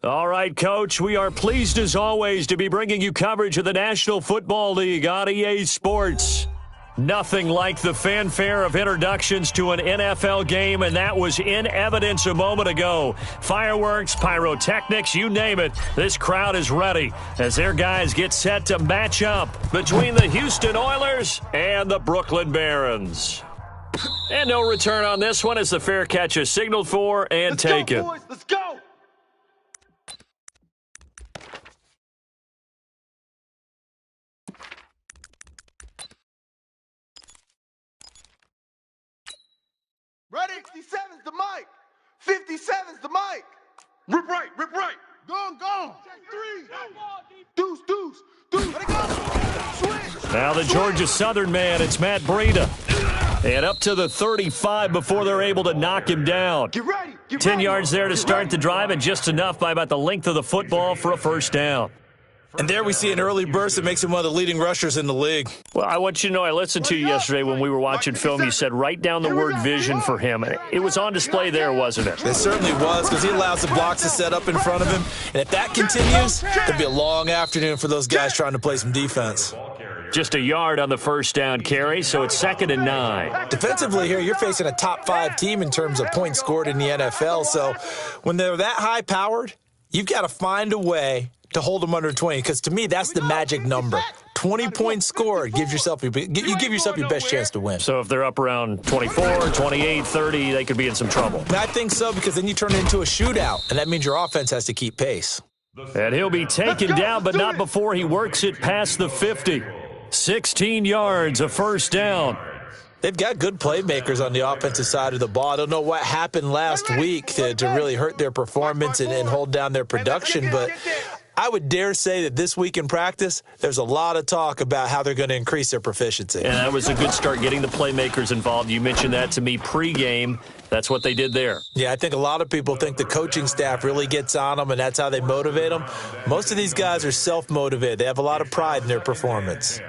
All right, Coach, we are pleased as always to be bringing you coverage of the National Football League on EA Sports. Nothing like the fanfare of introductions to an NFL game, and that was in evidence a moment ago. Fireworks, pyrotechnics, you name it. This crowd is ready as their guys get set to match up between the Houston Oilers and the Brooklyn Barons. And no return on this one as the fair catch is signaled for and taken. Let's go, boys. Let's go. Ready? 57's the mic. 57's the mic. Rip right, rip right. Gone. Check three. Deuce. Let it go. Switch. Now the Georgia Southern man, it's Matt Breida. And up to the 35 before they're able to knock him down. Get ready. 10 yards there to start the drive, and just enough by about the length of the football for a first down. And there we see an early burst that makes him one of the leading rushers in the league. Well, I want you to know, I listened to you yesterday when we were watching film. You said write down the word vision for him. It was on display there, wasn't it? It certainly was, because he allows the blocks to set up in front of him. And if that continues, there'll be a long afternoon for those guys trying to play some defense. Just a yard on the first down carry, so it's 2nd and 9. Defensively here, you're facing a top-5 team in terms of points scored in the NFL. So when they're that high-powered, you've got to find a way to hold them under 20, because to me, that's the magic number. 20 points scored, you give yourself your best chance to win. So if they're up around 24, 28, 30, they could be in some trouble. I think so, because then you turn it into a shootout, and that means your offense has to keep pace. And he'll be taken down, but not before he works it past the 50. 16 yards, a first down. They've got good playmakers on the offensive side of the ball. I don't know what happened last week to really hurt their performance and hold down their production, but I would dare say that this week in practice, there's a lot of talk about how they're going to increase their proficiency. And that was a good start, getting the playmakers involved. You mentioned that to me pregame. That's what they did there. Yeah, I think a lot of people think the coaching staff really gets on them, and that's how they motivate them. Most of these guys are self-motivated. They have a lot of pride in their performance.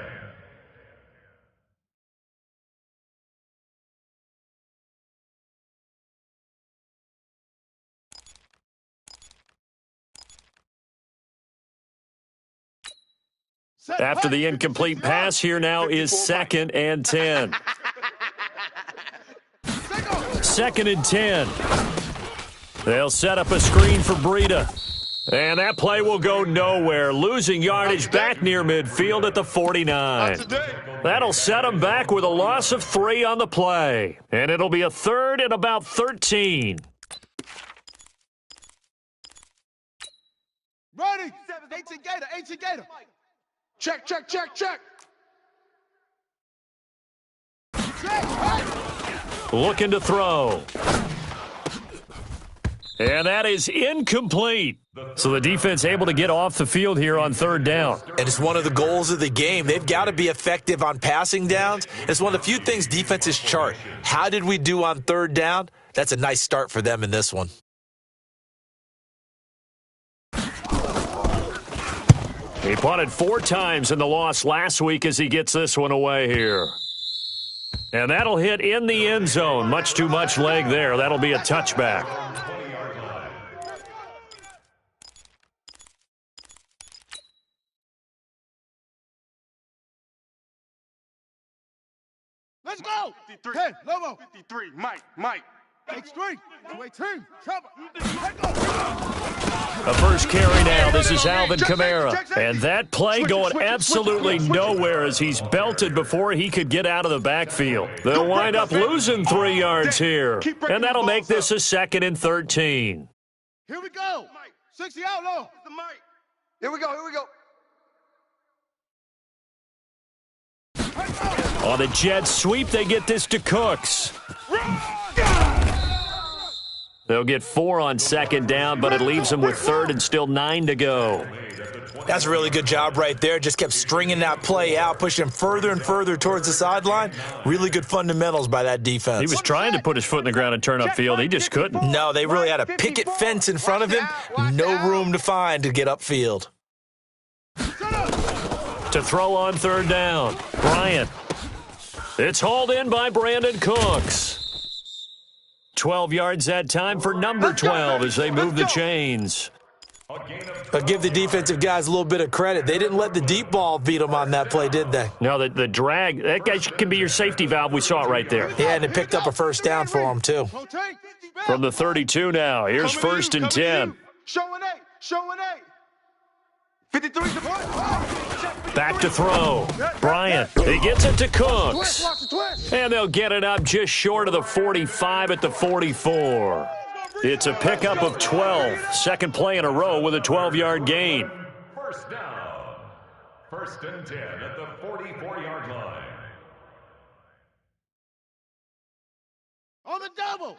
After the incomplete pass, here now is 2nd and 10. 2nd and 10. They'll set up a screen for Breida. And that play will go nowhere, losing yardage back near midfield at the 49. That'll set them back with a loss of 3 on the play. And it'll be a 3rd and about 13. Ready? 18 Gator. Check. Looking to throw. And that is incomplete. So the defense able to get off the field here on 3rd down. And it's one of the goals of the game. They've got to be effective on passing downs. It's one of the few things defenses chart. How did we do on 3rd down? That's a nice start for them in this one. He punted 4 times in the loss last week as he gets this one away here. And that'll hit in the end zone. Much too much leg there. That'll be a touchback. Let's go. 53. Hey, Lobo. 53. Mike. X3. 218. Trouble. A first carry now. This is Alvin Kamara. And that play going absolutely nowhere as he's belted before he could get out of the backfield. They'll wind up losing 3 yards here. And that'll make this a 2nd and 13. Here we go. 60 outlaw. Here we go. On the jet sweep, they get this to Cooks. They'll get 4 on 2nd down, but it leaves them with 3rd and still 9 to go. That's a really good job right there. Just kept stringing that play out, pushing him further and further towards the sideline. Really good fundamentals by that defense. He was trying to put his foot in the ground and turn upfield. He just couldn't. No, they really had a picket fence in front of him. No room to find to get upfield. To throw on 3rd down, Bryant. It's hauled in by Brandon Cooks. 12 yards that time for number 12 as they move the chains. I'll give the defensive guys a little bit of credit. They didn't let the deep ball beat them on that play, did they? No, the drag, that guy can be your safety valve. We saw it right there. Yeah, and it picked up a first down for them, too. From the 32 now, here's first and 10. Showing 8, showing 8. 53 to point. Back to throw. Bryant, he gets it to Cooks. And they'll get it up just short of the 45 at the 44. It's a pickup of 12. Second play in a row with a 12-yard gain. First down. First and 10 at the 44-yard line. On the double.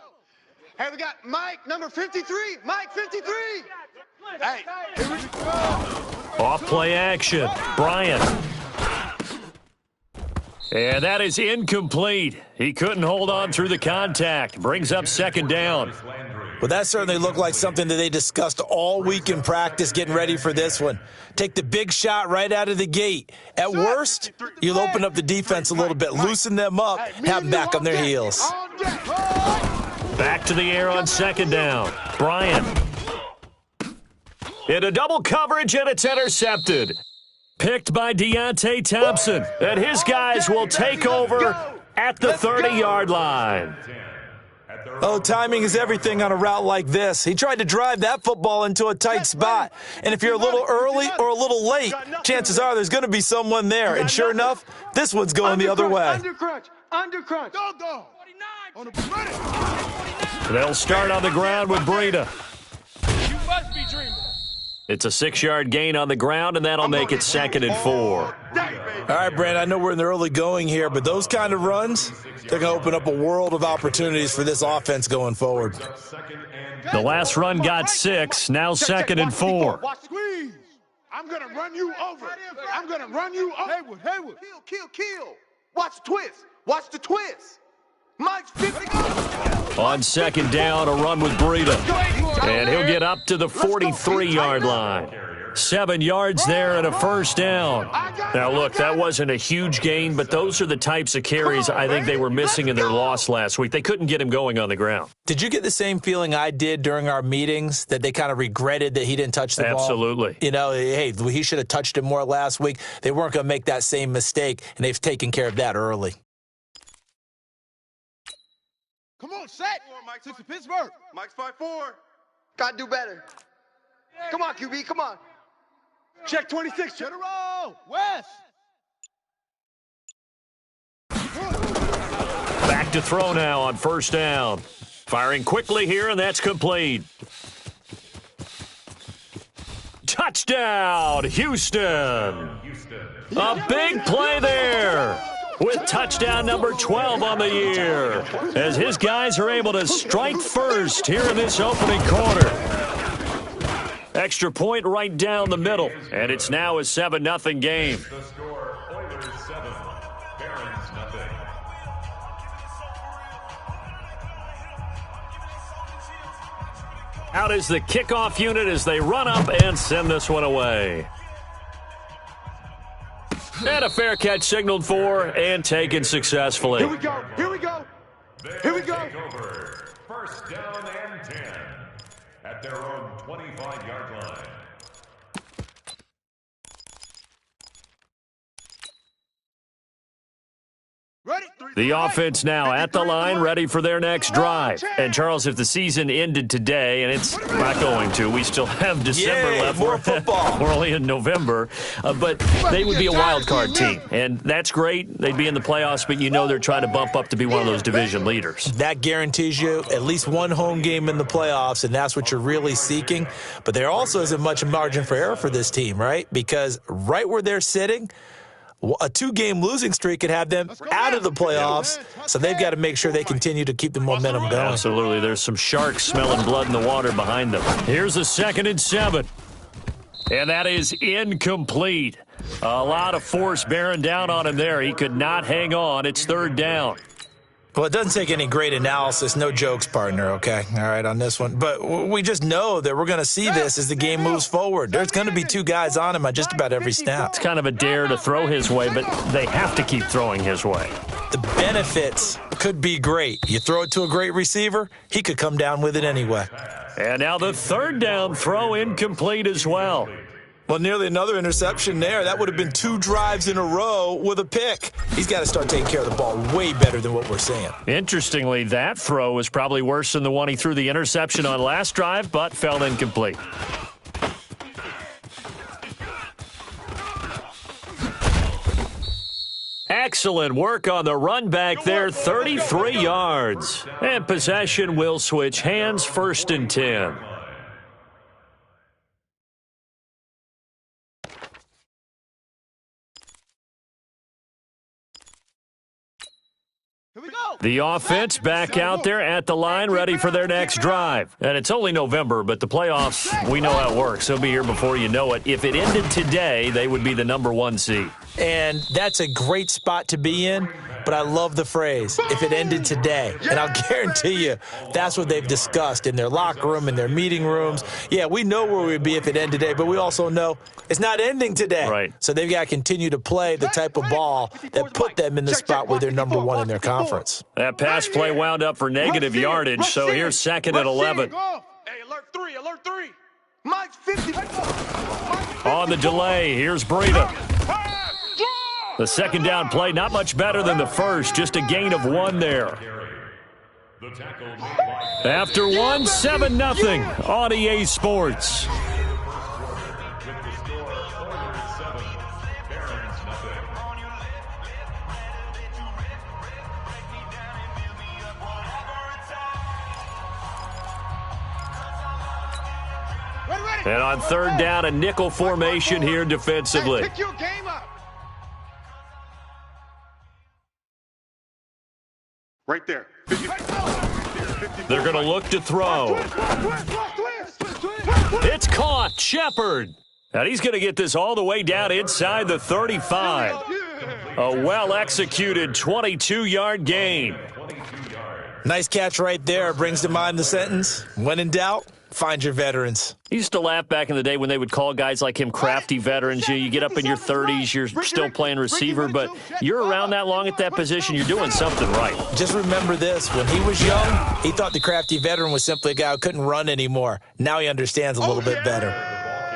Hey, we got Mike, number 53. Mike, 53. Hey, here we go. Off play action. Bryant. And that is incomplete. He couldn't hold on through the contact. Brings up second down. Well, that certainly looked like something that they discussed all week in practice getting ready for this one. Take the big shot right out of the gate. At worst, you'll open up the defense a little bit, loosen them up, have them back on their heels. Back to the air on second down. Bryant. In a double coverage, and it's intercepted. Picked by Deontay Thompson. And his guys will take over at the 30-yard line. Oh, timing is everything on a route like this. He tried to drive that football into a tight spot. And if you're a little early or a little late, chances are there's going to be someone there. And sure enough, this one's going the other way. Undercrunch. They'll start on the ground with Breida. You must be dreaming. It's a 6-yard gain on the ground, and that'll make it second and 4. All right, Brent, I know we're in the early going here, but those kind of runs, they're going to open up a world of opportunities for this offense going forward. The last run got 6, now second and 4. I'm going to run you over. I'm going to run you over. Haywood. Kill. Watch the twist. Watch the twist. Mike's 50. On second down, a run with Breida. And he'll get up to the 43-yard line. 7 yards there and a first down. Now, look, that wasn't a huge gain, but those are the types of carries I think they were missing in their loss last week. They couldn't get him going on the ground. Did you get the same feeling I did during our meetings, that they kind of regretted that he didn't touch the ball? Absolutely. You know, hey, he should have touched it more last week. They weren't going to make that same mistake, and they've taken care of that early. Come on, set. Mike, 6 to Pittsburgh. Mike's 5-4. Gotta do better. Come on, QB, come on. Check 26. Check the roll. West. Back to throw now on first down. Firing quickly here, and that's complete. Touchdown, Houston. A big play there, with touchdown number 12 on the year, as his guys are able to strike first here in this opening quarter. Extra point right down the middle, and it's now a 7-0 game. The score, Oilers 7, Barons nothing. Out is the kickoff unit as they run up and send this one away. And a fair catch signaled for and taken successfully. Here we go. Here we go. Here we go. Take over. First down and 10 at their own 25-yard line. Ready? The offense now at the line, ready for their next drive. And, Charles, if the season ended today, and it's not going to, we still have December left. More football. We're only in November. But they would be a wild card team. And that's great. They'd be in the playoffs, but you know they're trying to bump up to be one of those division leaders. That guarantees you at least one home game in the playoffs, and that's what you're really seeking. But there also isn't much margin for error for this team, right? Because right where they're sitting, a 2-game losing streak could have them out of the playoffs, so they've got to make sure they continue to keep the momentum going. Absolutely. There's some sharks smelling blood in the water behind them. Here's a 2nd and 7. And that is incomplete. A lot of force bearing down on him there. He could not hang on. It's 3rd down. Well, it doesn't take any great analysis. No jokes, partner, okay? All right, on this one. But we just know that we're going to see this as the game moves forward. There's going to be 2 guys on him on just about every snap. It's kind of a dare to throw his way, but they have to keep throwing his way. The benefits could be great. You throw it to a great receiver, he could come down with it anyway. And now the third down throw incomplete as well. Well, nearly another interception there. That would have been 2 drives in a row with a pick. He's got to start taking care of the ball way better than what we're seeing. Interestingly, that throw was probably worse than the one he threw the interception on last drive, but fell incomplete. Excellent work on the run back there, 33 yards. And possession will switch hands, 1st and 10. Here we go. The offense back out there at the line, ready for their next drive. And it's only November, but the playoffs, we know how it works. They'll be here before you know it. If it ended today, they would be the number 1 seed. And that's a great spot to be in, but I love the phrase, if it ended today. And I'll guarantee you that's what they've discussed in their locker room, in their meeting rooms. Yeah, we know where we'd be if it ended today, but we also know it's not ending today. Right. So they've got to continue to play the type of ball that put them in the spot where they're number 1 in their conference. That pass play wound up for negative yardage, so here's 2nd and 11. Hey, alert 3, alert 3. Mike's 50. On the delay, here's Breida. The 2nd down play, not much better than the first, just a gain of 1 there. After 1, 7-0 on EA Sports. And on 3rd down, a nickel formation here defensively. Pick your game up. Right there. They're going to look to throw. It's caught. Shepard. And he's going to get this all the way down inside the 35. A well-executed 22-yard gain. Nice catch right there. Brings to mind the sentence, when in doubt, find your veterans. I used to laugh back in the day when they would call guys like him crafty veterans. You get up in your 30s, you're still playing receiver, but you're around that long at that position, you're doing something right. Just remember this. When he was young, he thought the crafty veteran was simply a guy who couldn't run anymore. Now he understands a little bit better.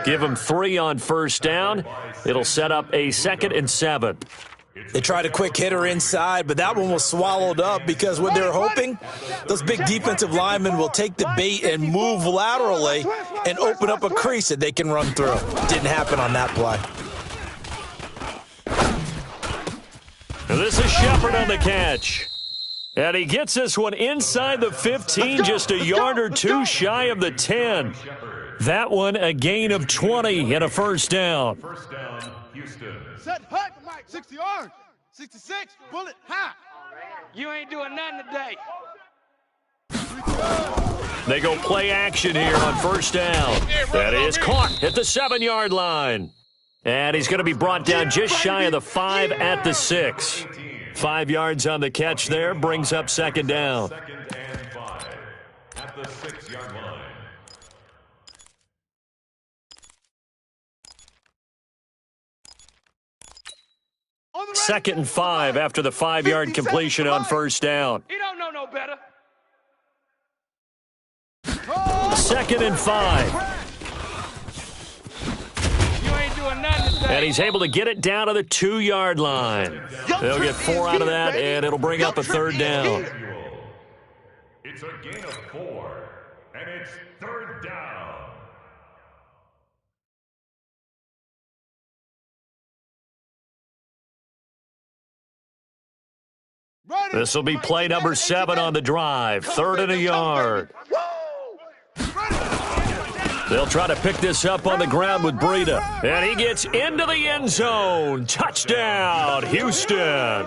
Give him 3 on 1st down. It'll set up a 2nd and 7. They tried a quick hitter inside, but that one was swallowed up because what they're hoping, those big defensive linemen will take the bait and move laterally and open up a crease that they can run through. Didn't happen on that play. This is Shepard on the catch. And he gets this one inside the 15, just a yard or 2 shy of the 10. That one a gain of 20 and a 1st down. First down, Houston. Set hut, Mike. 60 yards. 66. Bullet high. You ain't doing nothing today. They go play action here on 1st down. That is caught at the 7-yard line. And he's going to be brought down just shy of the 5 at the 6. 5 yards on the catch there, brings up 2nd down. 2nd and 5 at the 6-yard line. 2nd and 5 after the 5-yard completion on 1st down. He don't know no better. 2nd and 5. You ain't doing nothing today. And he's able to get it down to the 2-yard line. They'll get 4 out of that, and it'll bring up a 3rd down. It's a gain of 4, and it's 3rd down. This will be play number 7 on the drive. 3rd and a yard. They'll try to pick this up on the ground with Breida. And he gets into the end zone. Touchdown, Houston.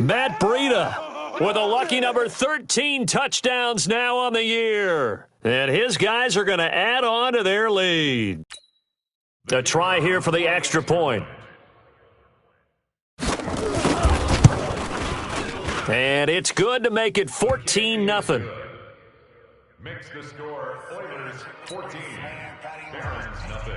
Matt Breida with a lucky number 13 touchdowns now on the year. And his guys are going to add on to their lead. A try here for the extra point. And it's good to make it 14-0. Makes the score Oilers 14, Barons nothing.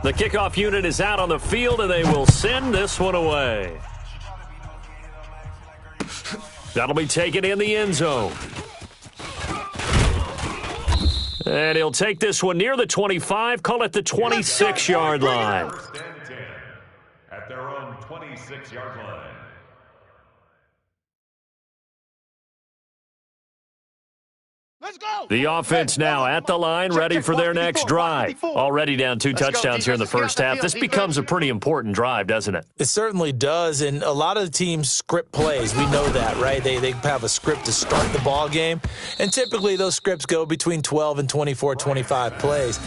The kickoff unit is out on the field, and they will send this one away. That'll be taken in the end zone. And he'll take this one near the 25, call it the 26-yard line. First and 10 at their own 26-yard line. Let's go. The offense now at the line, ready for their next drive. Already down 2 touchdowns here in the first half. This becomes a pretty important drive, doesn't it? It certainly does, and a lot of the teams script plays. We know that, right? They have a script to start the ball game, and typically those scripts go between 12 and 24, 25 plays.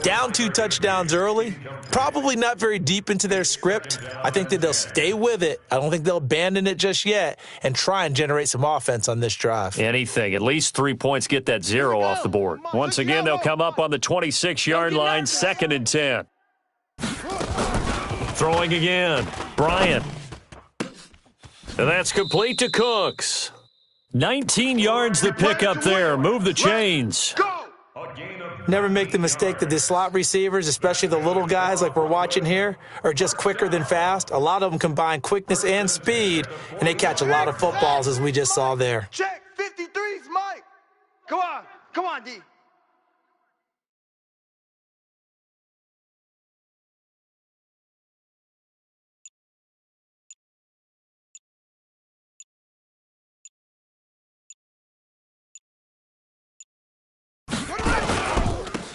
Down 2 touchdowns early, probably not very deep into their script. I think that they'll stay with it. I don't think they'll abandon it just yet and try and generate some offense on this drive. Anything. At least 3 points, get that 0 off the board. Once again, they'll come up on the 26-yard line, 2nd and 10. Throwing again. Bryant. And that's complete to Cooks. 19 yards to pick up there. Move the chains. Never make the mistake that the slot receivers, especially the little guys like we're watching here, are just quicker than fast. A lot of them combine quickness and speed, and they catch a lot of footballs, as we just saw there. Check 53's Mike. Come on, D.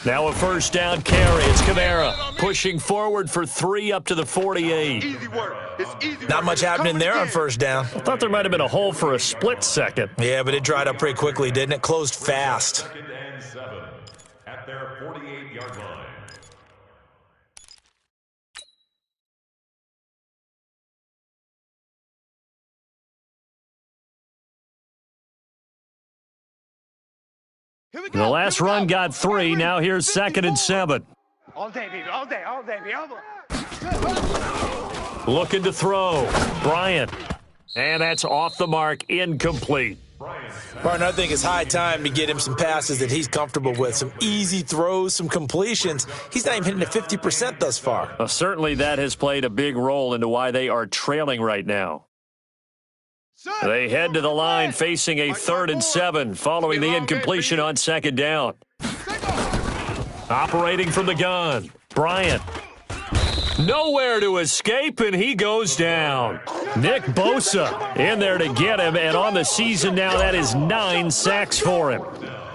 Now a first down carry. It's Kamara pushing forward for 3 up to the 48. Easy work. It's easy work. Not much happening there on first down. I thought there might have been a hole for a split second. Yeah, but it dried up pretty quickly, didn't it? Closed fast. 2nd and 7 at their 48-yard line. The last run got 3. Now here's 2nd and 7. All day, baby. All day. All day, baby. All day. Looking to throw. Bryant. And that's off the mark. Incomplete. Martin, I think it's high time to get him some passes that he's comfortable with, some easy throws, some completions. He's not even hitting at 50% thus far. Certainly that has played a big role into why they are trailing right now. They head to the line facing a 3rd and 7 following the incompletion on 2nd down. Operating from the gun. Bryant. Nowhere to escape, and he goes down. Nick Bosa in there to get him, and on the season now, that is 9 sacks for him.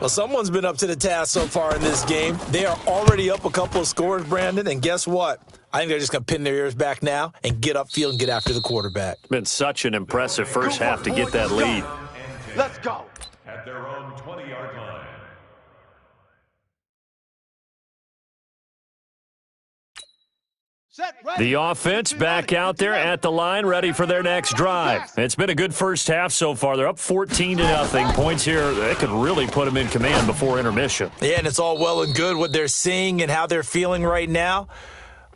Well, someone's been up to the task so far in this game. They are already up a couple of scores, Brandon, and guess what? I think they're just going to pin their ears back now and get upfield and get after the quarterback. Been such an impressive first half to get that lead. Let's go. At their own 20-yard line. The offense back out there at the line, ready for their next drive. It's been a good first half so far. They're up 14-0. Points here, they could really put them in command before intermission. Yeah, and it's all well and good what they're seeing and how they're feeling right now.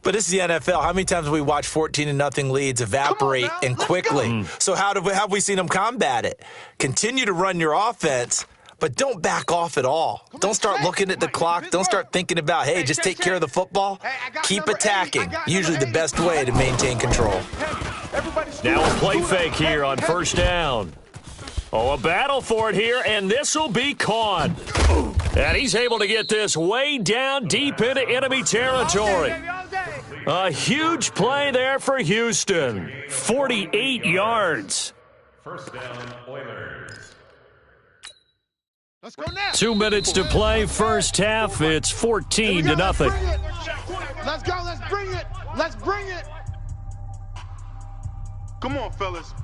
But this is the NFL. How many times have we watched 14-0 leads evaporate and quickly? So how have we seen them combat it? Continue to run your offense, but don't back off at all. Don't start looking at the clock. Don't start thinking about, hey, just take care of the football. Keep attacking. Usually the best way to maintain control. Now a play fake here on first down. Oh, a battle for it here, and this will be caught. And he's able to get this way down deep into enemy territory. A huge play there for Houston. 48 yards. First down, Oilers. Let's go now. 2 minutes to play first half. It's 14-0. Let's go. Let's bring it. Let's bring it. Come on, fellas.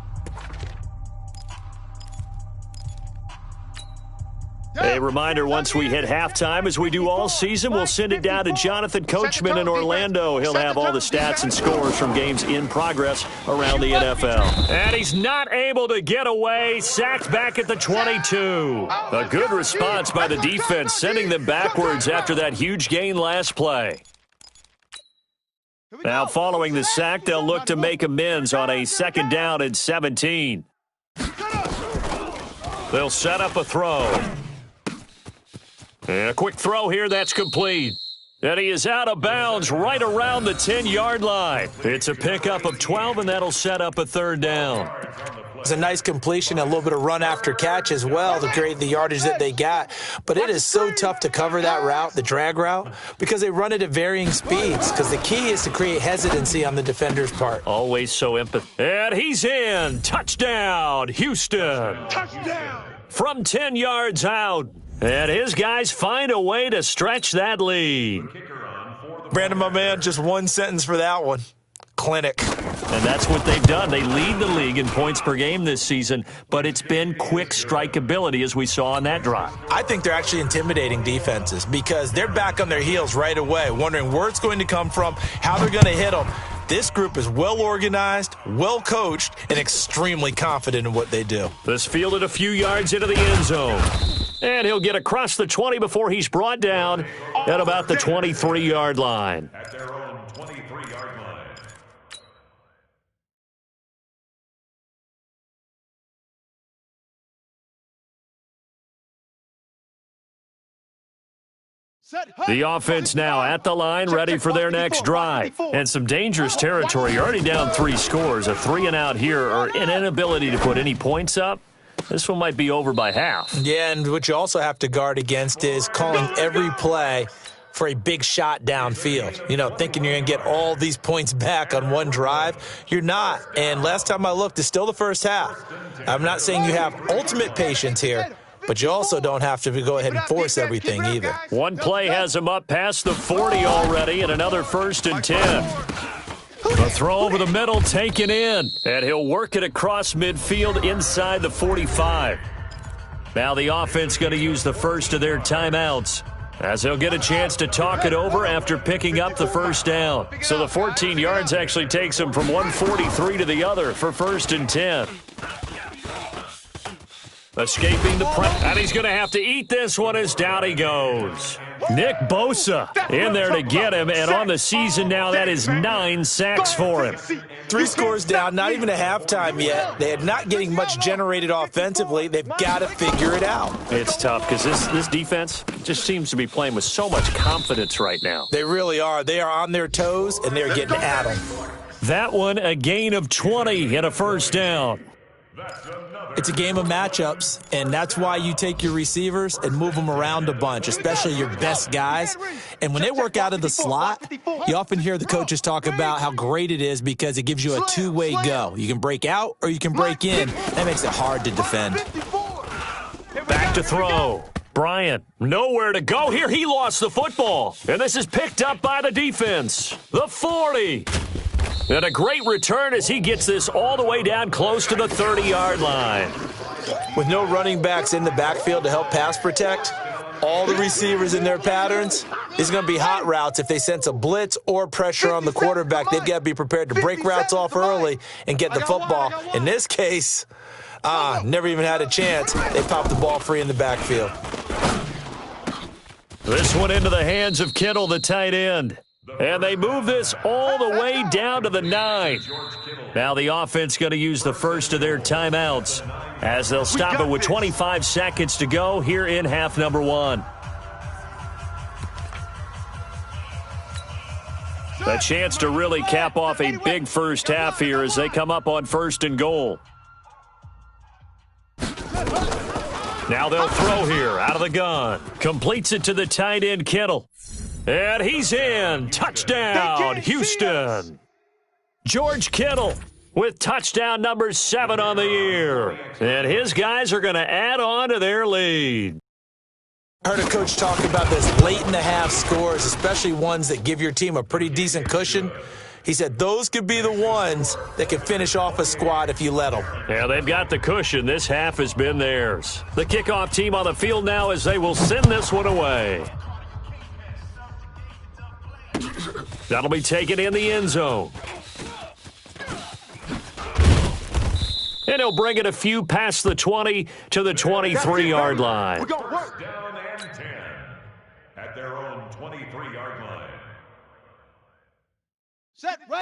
A reminder, once we hit halftime, as we do all season, we'll send it down to Jonathan Coachman in Orlando. He'll have all the stats and scores from games in progress around the NFL. And he's not able to get away. Sacked back at the 22. A good response by the defense, sending them backwards after that huge gain last play. Now, following the sack, they'll look to make amends on a 2nd down and 17. They'll set up a throw. And a quick throw here, that's complete. And he is out of bounds right around the 10-yard line. It's a pickup of 12, and that'll set up a third down. It's a nice completion, a little bit of run after catch as well to create the yardage that they got. But it is so tough to cover that route, the drag route, because they run it at varying speeds. Because the key is to create hesitancy on the defender's part. Always so empathetic. And he's in. Touchdown, Houston. Touchdown. From 10 yards out. And his guys find a way to stretch that lead. Brandon, my man, just one sentence for that one. Clinic. And that's what they've done. They lead the league in points per game this season, but it's been quick strikeability as we saw on that drive. I think they're actually intimidating defenses because they're back on their heels right away, wondering where it's going to come from, how they're going to hit them. This group is well organized, well coached, and extremely confident in what they do. This fielded a few yards into the end zone. And he'll get across the 20 before he's brought down at about the 23-yard line. At their own 23-yard line. The offense now at the line, ready for their next drive. And some dangerous territory. You're already down 3 scores. A 3-and-out here, or an inability to put any points up. This one might be over by half. Yeah, and what you also have to guard against is calling every play for a big shot downfield. You know, thinking you're going to get all these points back on one drive. You're not. And last time I looked, it's still the first half. I'm not saying you have ultimate patience here, but you also don't have to go ahead and force everything either. One play has him up past the 40 already, and another 1st and 10. The throw over the middle taken in, and he'll work it across midfield inside the 45. Now the offense going to use the first of their timeouts, as they'll get a chance to talk it over after picking up the first down. So the 14 yards actually takes them from 143 to the other for 1st and 10. Escaping the press, and he's going to have to eat this one as down he goes. Nick Bosa in there to get him, and on the season now, that is 9 sacks for him. 3 scores down, not even a halftime yet. They are not getting much generated offensively. They've got to figure it out. It's tough because this defense just seems to be playing with so much confidence right now. They really are. They are on their toes, and they're getting at them. That one, a gain of 20 and a 1st down. It's a game of matchups, and that's why you take your receivers and move them around a bunch, especially your best guys. And when they work out of the slot, you often hear the coaches talk about how great it is because it gives you a two-way go. You can break out or you can break in. That makes it hard to defend. Back to throw. Bryant, nowhere to go here. He lost the football, and this is picked up by the defense. The 40. And a great return as he gets this all the way down close to the 30-yard line. With no running backs in the backfield to help pass protect, all the receivers in their patterns, it's going to be hot routes. If they sense a blitz or pressure on the quarterback, they've got to be prepared to break routes off early and get the football. In this case, never even had a chance. They popped the ball free in the backfield. This one into the hands of Kittle, the tight end. And they move this all the way down to the 9. Now the offense going to use the first of their timeouts as they'll stop it with 25 seconds to go here in half number 1. A chance to really cap off a big first half here as they come up on 1st and goal. Now they'll throw here out of the gun. Completes it to the tight end, Kittle. And he's in. Touchdown, Houston. George Kittle with touchdown number 7 on the year. And his guys are going to add on to their lead. I heard a coach talk about this late in the half scores, especially ones that give your team a pretty decent cushion. He said those could be the ones that can finish off a squad if you let them. Yeah, they've got the cushion. This half has been theirs. The kickoff team on the field now as they will send this one away. That'll be taken in the end zone. And he'll bring it a few past the 20 to the 23-yard line. Down and 10 at their own 23-yard line.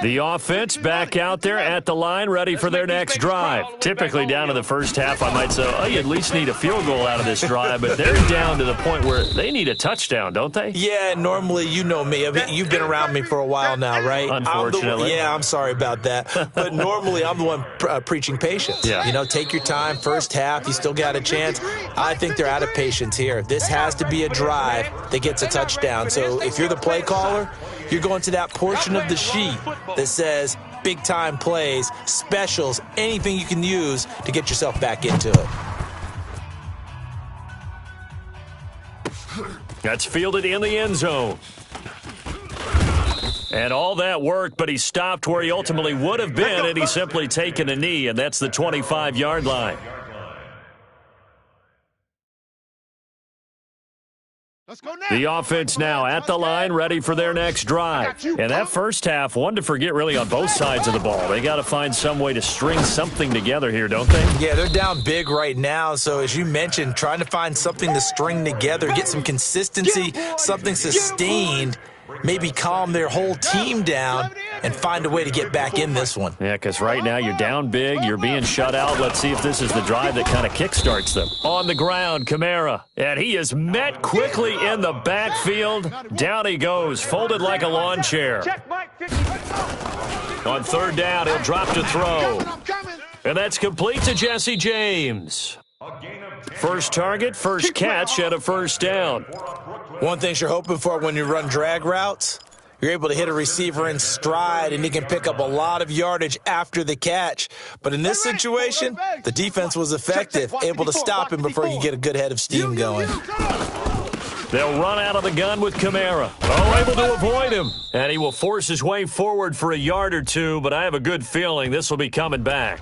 The offense back out there at the line, ready for their next drive. Typically down to the first half, I might say, oh, you at least need a field goal out of this drive, but they're down to the point where they need a touchdown, don't they? Yeah, normally, you know me. I mean, you've been around me for a while now, right? Unfortunately. I'm sorry about that. But normally, I'm the one preaching patience. Yeah. You know, take your time, first half, you still got a chance. I think they're out of patience here. This has to be a drive that gets a touchdown. So if you're the play caller, you're going to that portion of the sheet that says big-time plays, specials, anything you can use to get yourself back into it. That's fielded in the end zone. And all that worked, but he stopped where he ultimately would have been, and he's simply taken a knee, and that's the 25-yard line. The offense now at the line, ready for their next drive. And that first half, one to forget really on both sides of the ball. They got to find some way to string something together here, don't they? Yeah, they're down big right now. So as you mentioned, trying to find something to string together, get some consistency, something sustained, maybe calm their whole team down and find a way to get back in this one. Yeah, because right now you're down big, you're being shut out. Let's see if this is the drive that kind of kickstarts them. On the ground, Kamara, and he is met quickly in the backfield. Down he goes, folded like a lawn chair. On third down, he'll drop to throw. And that's complete to Jesse James. First target, first catch, and a first down. One thing you're hoping for when you run drag routes, you're able to hit a receiver in stride, and he can pick up a lot of yardage after the catch. But in this situation, the defense was effective, able to stop him before you get a good head of steam going. They'll run out of the gun with Kamara. Oh, able to avoid him. And he will force his way forward for a yard or two, but I have a good feeling this will be coming back.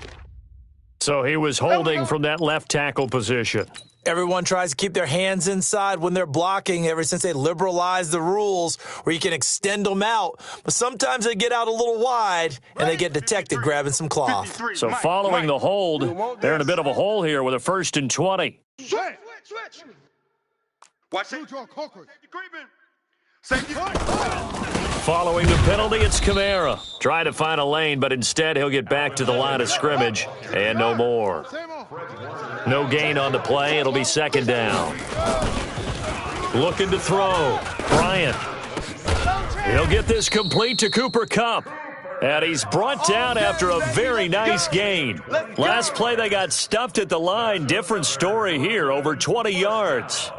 So he was holding from that left tackle position. Everyone tries to keep their hands inside when they're blocking ever since they liberalized the rules where you can extend them out. But sometimes they get out a little wide and they get detected grabbing some cloth. So following the hold, they're in a bit of a hole here with a 1st and 20. Watch it. Following the penalty, it's Kamara. Trying to find a lane, but instead he'll get back to the line of scrimmage and no more. No gain on the play. It'll be second down. Looking to throw. Bryant. He'll get this complete to Cooper Kupp. And he's brought down after a very nice gain. Last play they got stuffed at the line. Different story here, over 20 yards.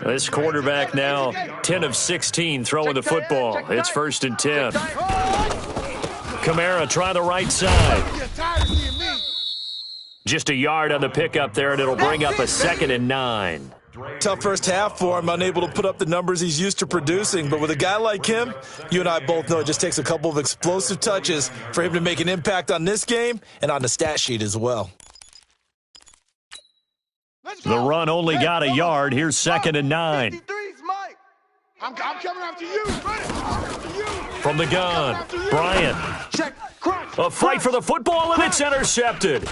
This quarterback now 10 of 16 throwing the football. It's 1st and 10. Kamara try the right side. Just a yard on the pickup there, and it'll bring up a 2nd and 9. Tough first half for him, unable to put up the numbers he's used to producing. But with a guy like him, you and I both know it just takes a couple of explosive touches for him to make an impact on this game and on the stat sheet as well. The run only got a yard. Here's 2nd and 9. I'm coming after you. From the gun, Bryant. A fight for the football, and it's intercepted.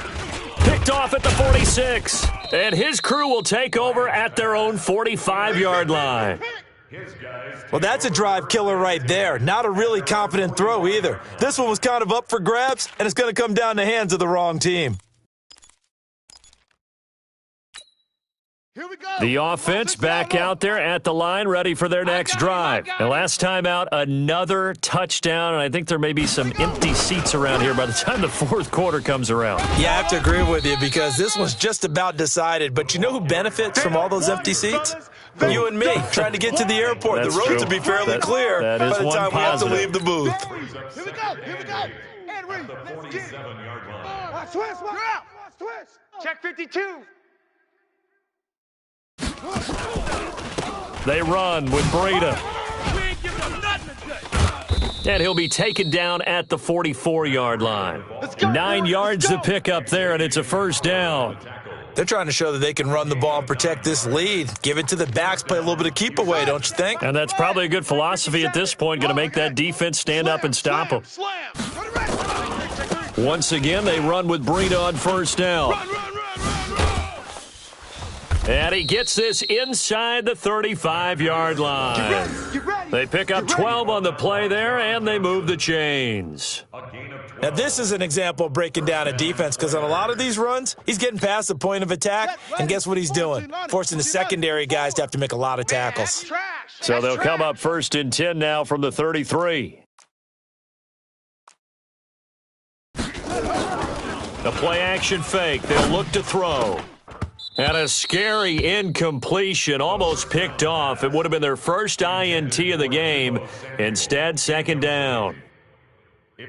Picked off at the 46. And his crew will take over at their own 45-yard line. Well, that's a drive killer right there. Not a really confident throw either. This one was kind of up for grabs, and it's going to come down the hands of the wrong team. The offense back out there at the line, ready for their next drive. And last time out, another touchdown, and I think there may be some empty seats around here by the time the fourth quarter comes around. Yeah, I have to agree with you because this one's just about decided. But you know who benefits from all those empty seats? You and me, trying to get to the airport. That's the roads true. will be fairly clear that by is the one time we have to positive. leave the booth. Here we go. And read. Let's get it. 47-yard line. Twist. Check 52. They run with Breida. And he'll be taken down at the 44-yard line. 9 yards to pick up there, and it's a first down. They're trying to show that they can run the ball and protect this lead. Give it to the backs, play a little bit of keep away, don't you think? And that's probably a good philosophy at this point, going to make that defense stand up and stop them. Once again, they run with Breida on first down. And he gets this inside the 35-yard line. They pick up 12 on the play there, and they move the chains. Now, this is an example of breaking down a defense because on a lot of these runs, he's getting past the point of attack, and guess what he's doing? Forcing the secondary guys to have to make a lot of tackles. So they'll come up 1st and 10 now from the 33. The play-action fake. They'll look to throw. And a scary incompletion, almost picked off. It would have been their first INT of the game. Instead, 2nd down.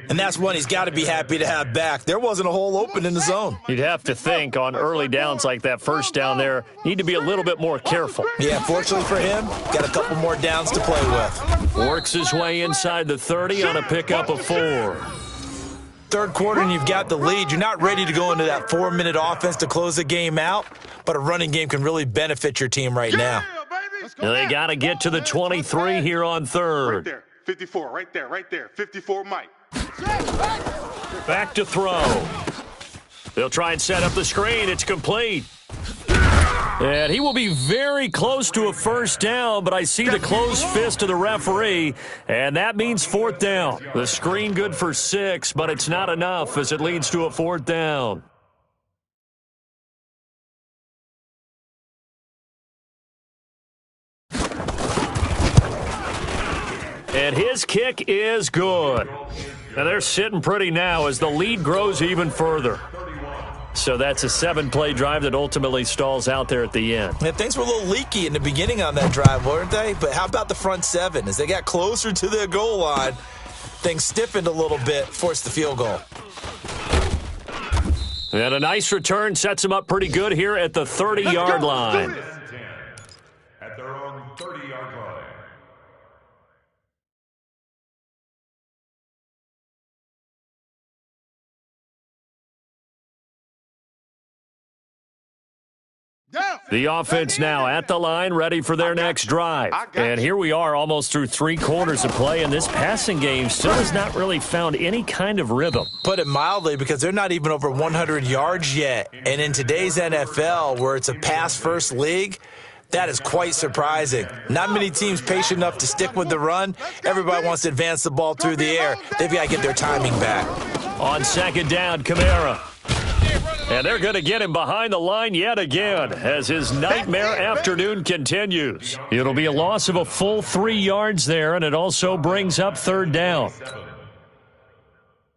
And that's one he's got to be happy to have back. There wasn't a hole open in the zone. You'd have to think on early downs like that first down there, need to be a little bit more careful. Yeah, fortunately for him, got a couple more downs to play with. Works his way inside the 30 on a pickup of 4. Third quarter and you've got the lead. You're not ready to go into that 4-minute offense to close the game out, but a running game can really benefit your team right now. They got to get to the 23 here on 3rd. Right there, 54, right there, 54, Mike. Back to throw. They'll try and set up the screen. It's complete. And he will be very close to a first down, but I see the closed fist of the referee, and that means 4th down. The screen good for 6, but it's not enough as it leads to a 4th down. And his kick is good. And they're sitting pretty now as the lead grows even further. So that's a 7-play drive that ultimately stalls out there at the end. Yeah, things were a little leaky in the beginning on that drive, weren't they? But how about the front 7? As they got closer to the goal line, things stiffened a little bit, forced the field goal. And a nice return sets them up pretty good here at the 30-yard line. At their own 30-yard line. The offense now at the line, ready for their next drive. And here we are almost through 3 quarters of play, and this passing game still has not really found any kind of rhythm. Put it mildly, because they're not even over 100 yards yet. And in today's NFL, where it's a pass-first league, that is quite surprising. Not many teams patient enough to stick with the run. Everybody wants to advance the ball through the air. They've got to get their timing back. On 2nd down, Kamara. And they're going to get him behind the line yet again as his nightmare afternoon continues. It'll be a loss of a full 3 yards there, and it also brings up 3rd down.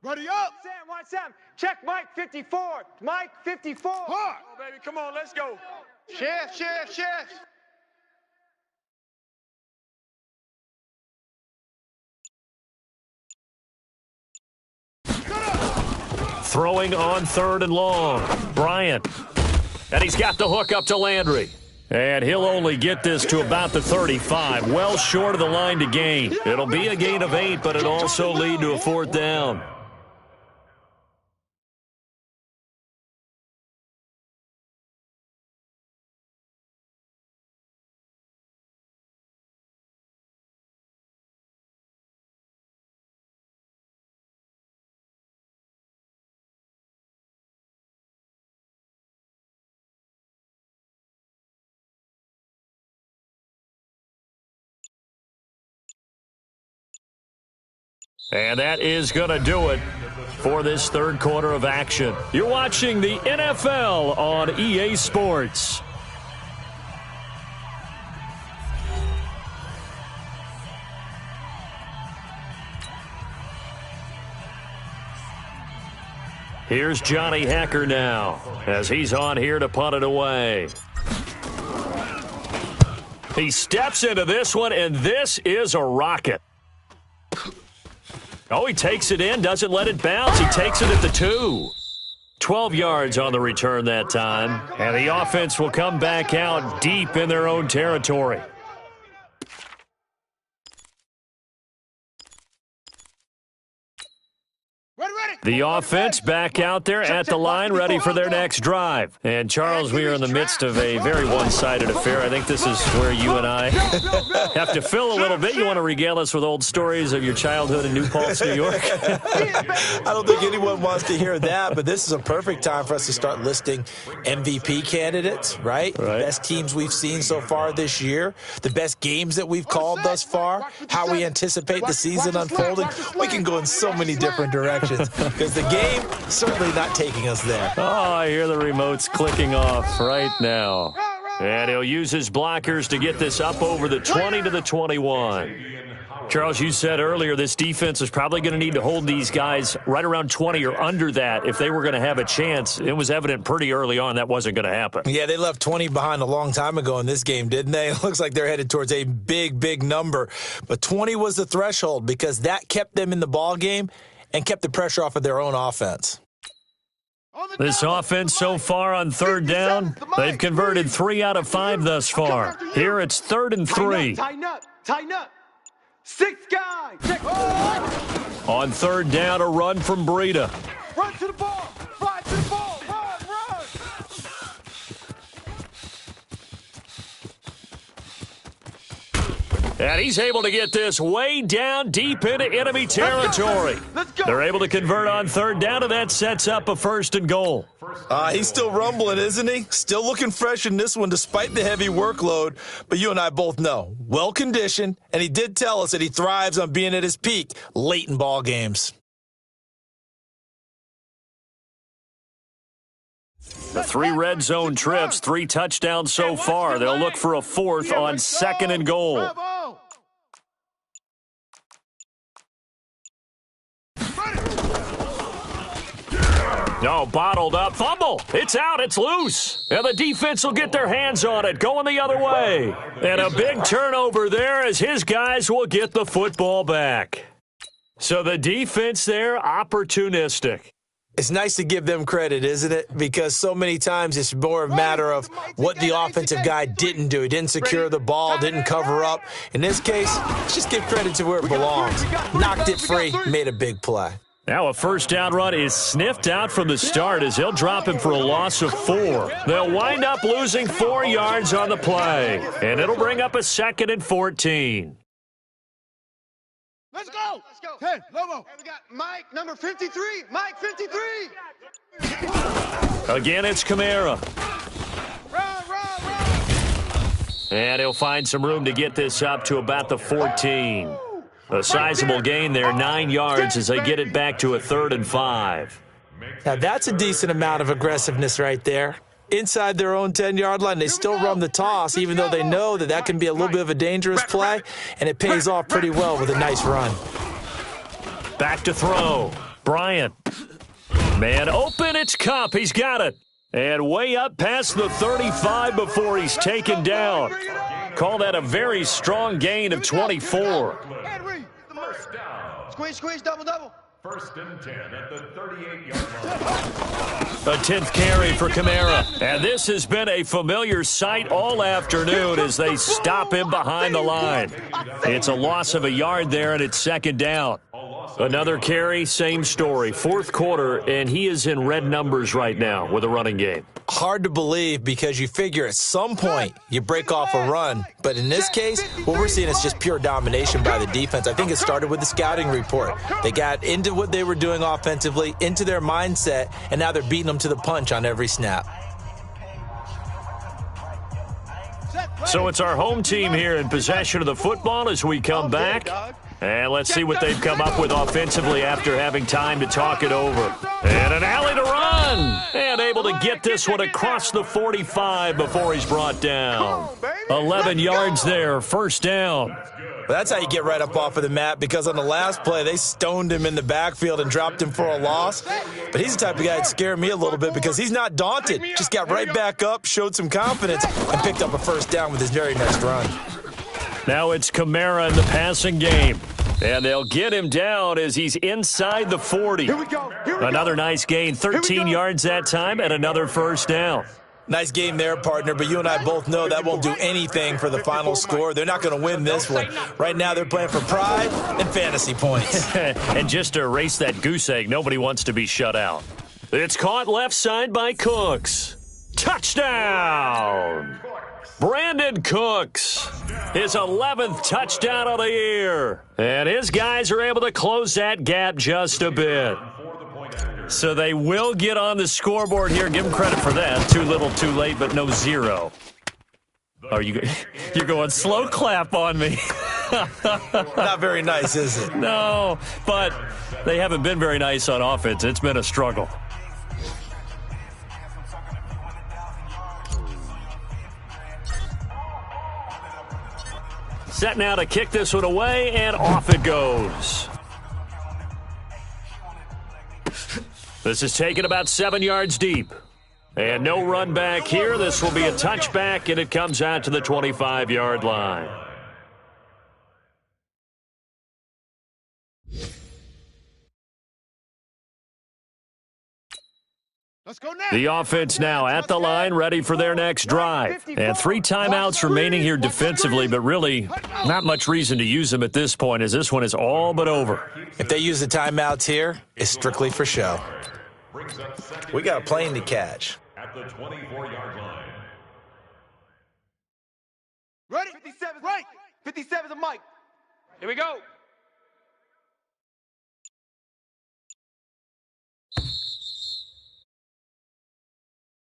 Ready up. Sam, watch Sam. Check Mike 54. Mike 54. Oh, baby, come on, let's go. Chef. Throwing on 3rd and long. Bryant. And he's got the hook up to Landry. And he'll only get this to about the 35, well short of the line to gain. It'll be a gain of 8, but it'll also lead to a 4th down. And that is going to do it for this 3rd quarter of action. You're watching the NFL on EA Sports. Here's Johnny Hacker now as he's on here to punt it away. He steps into this one, and this is a rocket. Oh, he takes it in, doesn't let it bounce. He takes it at the 2. 12 yards on the return that time. And the offense will come back out deep in their own territory. Ready. The offense back out there at the line, ready for their next drive. And, Charles, we are in the midst of a very one-sided affair. I think this is where you and I have to fill a little bit. You want to regale us with old stories of your childhood in New Paltz, New York? I don't think anyone wants to hear that, but this is a perfect time for us to start listing MVP candidates, right? The best teams we've seen so far this year, the best games that we've called thus far, how we anticipate the season unfolding. We can go in so many different directions. Because the game is certainly not taking us there. Oh, I hear the remotes clicking off right now. And he'll use his blockers to get this up over the 20 to the 21. Charles, you said earlier this defense is probably going to need to hold these guys right around 20 or under that if they were going to have a chance. It was evident pretty early on that wasn't going to happen. Yeah, they left 20 behind a long time ago in this game, didn't they? It looks like they're headed towards a big, big number. But 20 was the threshold because that kept them in the ball game and kept the pressure off of their own offense. This offense so far on third down, they've converted 3 out of 5 thus far. Here it's 3rd and 3. Tighten up, tighten up. 6 guys. On third down, a run from Breida. Run to the ball. Fly to the ball. Run, run. And he's able to get this way down deep into enemy territory. Let's go. They're able to convert on third down, and that sets up a 1st and goal. He's still rumbling, isn't he? Still looking fresh in this one despite the heavy workload. But you and I both know, well-conditioned, and he did tell us that he thrives on being at his peak late in ball games. The 3 red zone trips, 3 touchdowns so far. They'll look for a 4th on 2nd and goal. No, bottled up. Fumble. It's out. It's loose. And the defense will get their hands on it, going the other way. And a big turnover there as his guys will get the football back. So the defense there, opportunistic. It's nice to give them credit, isn't it? Because so many times it's more a matter of what the offensive guy didn't do. He didn't secure the ball, didn't cover up. In this case, let's just give credit to where it belongs. Knocked it free, made a big play. Now a 1st down run is sniffed out from the start as they'll drop him for a loss of 4. They'll wind up losing 4 yards on the play, and it'll bring up a 2nd and 14. Let's go. Let's go. Hey, Lobo. And we got Mike, number 53. Mike, 53. Again, it's Kamara. Run, run, run. And he'll find some room to get this up to about the 14. A sizable gain there, 9 yards as they get it back to a 3rd and 5. Now, that's a decent amount of aggressiveness right there. Inside their own 10-yard line, they still run the toss, even though they know that that can be a little bit of a dangerous play, and it pays off pretty well with a nice run. Back to throw. Bryant. Man open, it's Cup. He's got it. And way up past the 35 before he's taken down. Call that a very strong gain of 24. Squeeze, squeeze, double, double. 1st and 10 at the 38-yard line. A 10th carry for Kamara. And this has been a familiar sight all afternoon as they stop him behind the line. It's a loss of a yard there, and it's 2nd down. Another carry, same story. 4th quarter, and he is in red numbers right now with a running game. Hard to believe because you figure at some point you break off a run. But in this case, what we're seeing is just pure domination by the defense. I think it started with the scouting report. They got into what they were doing offensively, into their mindset, and now they're beating them to the punch on every snap. So it's our home team here in possession of the football as we come back. And let's see what they've come up with offensively after having time to talk it over. And an alley to run. And able to get this one across the 45 before he's brought down. 11 yards there, 1st down. That's how you get right up off of the mat, because on the last play, they stoned him in the backfield and dropped him for a loss. But he's the type of guy that scared me a little bit because he's not daunted. Just got right back up, showed some confidence, and picked up a 1st down with his very next run. Now it's Kamara in the passing game. And they'll get him down as he's inside the 40. Here we go. Here we Another go. nice gain, 13 yards that time, and another 1st down. Nice game there, partner, but you and I both know that won't do anything for the final score. They're not going to win this one. Right now, they're playing for pride and fantasy points. And just to erase that goose egg, nobody wants to be shut out. It's caught left side by Cooks. Touchdown! Brandon Cooks, his 11th touchdown of the year. And his guys are able to close that gap just a bit. So they will get on the scoreboard here. Give them credit for that. Too little, too late, but no zero. You're going slow clap on me. Not very nice, is it? No, but they haven't been very nice on offense. It's been a struggle. Set now to kick this one away, and off it goes. This is taken about 7 yards deep. And no run back here. This will be a touchback, and it comes out to the 25-yard line. Let's go now. The offense now at the line, ready for their next drive. And 3 timeouts remaining here defensively, but really not much reason to use them at this point, as this one is all but over. If they use the timeouts here, it's strictly for show. We got a plane to catch. At the 24-yard line. Ready? 57, right. 57's a Mike. Here we go.